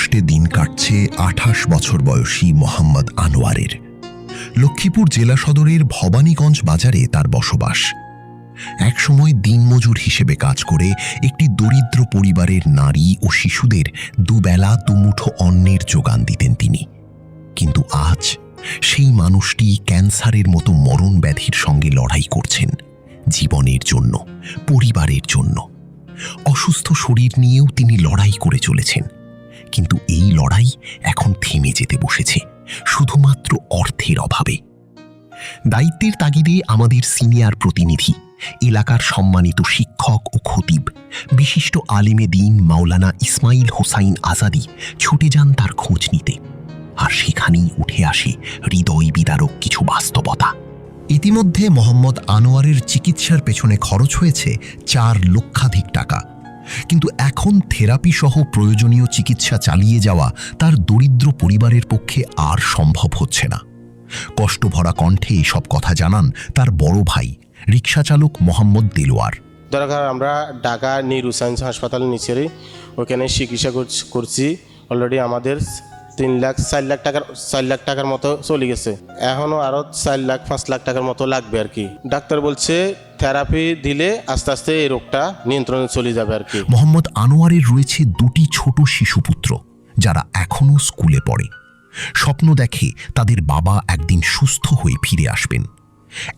কষ্টে দিন কাটছে ২৮ বছর বয়সী মোহাম্মদ আনোয়ারের। লক্ষ্মীপুর জেলা সদরের ভবানীগঞ্জ বাজারে তার বসবাস। একসময় দিনমজুর হিসেবে কাজ করে একটি দরিদ্র পরিবারের নারী ও শিশুদের দুবেলা দুমুঠো অন্নের যোগান দিতেন তিনি। কিন্তু আজ সেই মানুষটি ক্যান্সারের মতো মরণ ব্যাধির সঙ্গে লড়াই করছেন, জীবনের জন্য, পরিবারের জন্য। অসুস্থ শরীর নিয়েও তিনি লড়াই করে চলেছেন, কিন্তু এই লড়াই এখন থেমে যেতে বসেছে শুধুমাত্র অর্থের অভাবে। দায়িত্বের তাগিদে আমাদের সিনিয়র প্রতিনিধি, এলাকার সম্মানিত শিক্ষক ও খতিব, বিশিষ্ট আলিমে দ্বীন মাওলানা ইসমাইল হোসাইন আজাদি ছুটে যান তার খোঁজ নিতে। আর সেখানেই উঠে আসে হৃদয় বিদারক কিছু বাস্তবতা। ইতিমধ্যে মোহাম্মদ আনোয়ারের চিকিৎসার পেছনে খরচ হয়েছে ৪ লক্ষাধিক টাকা। কিন্তু এখন থেরাপি সহ প্রয়োজনীয় চিকিৎসা চালিয়ে যাওয়া তার দরিদ্র পরিবারের পক্ষে আর সম্ভব হচ্ছে না। কষ্টভরা কণ্ঠে এসব কথা জানান তার বড় ভাই, রিকশা চালক মোহাম্মদ দেলোয়ার। দরকার আমরা ঢাকা নিউরো সায়েন্স হাসপাতালে নিচে ওখানে চিকিৎসা করছি। অলরেডি আমাদের 4 লাখ টাকার মতো চলে গেছে। এখনও আরও 4 লাখ 5 লাখ টাকার মতো লাগবে আর কি। ডাক্তার বলছে থেরাপি দিলে আস্তে আস্তে এই রোগটা নিয়ন্ত্রণে চলে যাবে আর কি। মোহাম্মদ আনোয়ারের রয়েছে 2টি ছোট শিশুপুত্র যারা এখনও স্কুলে পড়ে। স্বপ্ন দেখে তাদের বাবা একদিন সুস্থ হয়ে ফিরে আসবেন।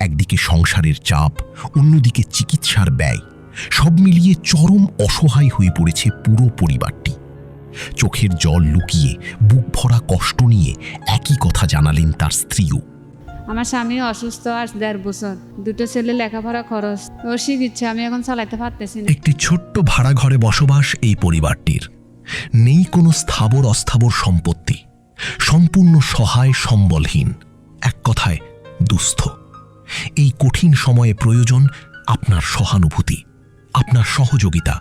একদিকে সংসারের চাপ, অন্যদিকে চিকিৎসার ব্যয়, সব মিলিয়ে চরম অসহায় হয়ে পড়েছে পুরো পরিবারটি। চোখের জল লুকিয়ে বুক ভরা কষ্ট নিয়ে একই কথা জানালেন তার স্ত্রীও। আমার স্বামী অসুস্থ, আর 1.5 বছর, 2টো ছেলে লেখাপড়া খরচ, ওর চিকিৎসা আমি এখন চালাতে পারতেছি না। একটি ছোট্ট ভাড়া ঘরে বসবাস এই পরিবারটির। নেই কোনো স্থাবর অস্থাবর সম্পত্তি, সম্পূর্ণ সহায় সম্বলহীন, এক কথায় দুস্থ। এই কঠিন সময়ে প্রয়োজন আপনার সহানুভূতি, আপনার সহযোগিতা।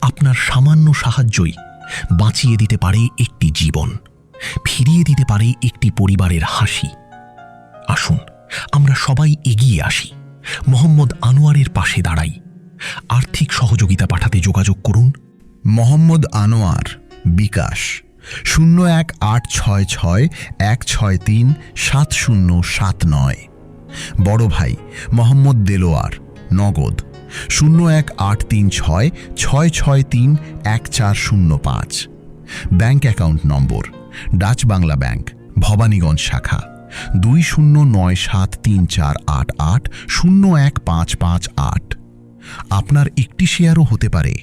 আপনার সামান্য সাহায্যই বাঁচিয়ে দিতে পারে একটি জীবন, ফিরিয়ে দিতে পারে একটি পরিবারের হাসি। আসুন আমরা সবাই এগিয়ে আসি, মোহাম্মদ আনোয়ারের পাশে দাঁড়াই। আর্থিক সহযোগিতা পাঠাতে যোগাযোগ করুন মোহাম্মদ আনোয়ার, বিকাশ 018661637079। বড় ভাই মোহাম্মদ দেলোয়ার, নগদ 018366631405। Bank account number Dutch Bangla bank, Bhabaniganj শাখা 20973488015558। আপনার একটি শেয়ারও হতে পারে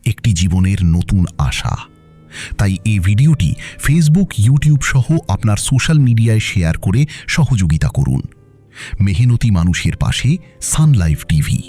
একটি জীবনের নতুন আশা। তাই এই ভিডিওটি ফেসবুক, ইউটিউব সহ আপনার সোশ্যাল মিডিয়ায় শেয়ার করে সহযোগিতা করুন। মেহনতি মানুষের পাশে সান লাইভ টিভি।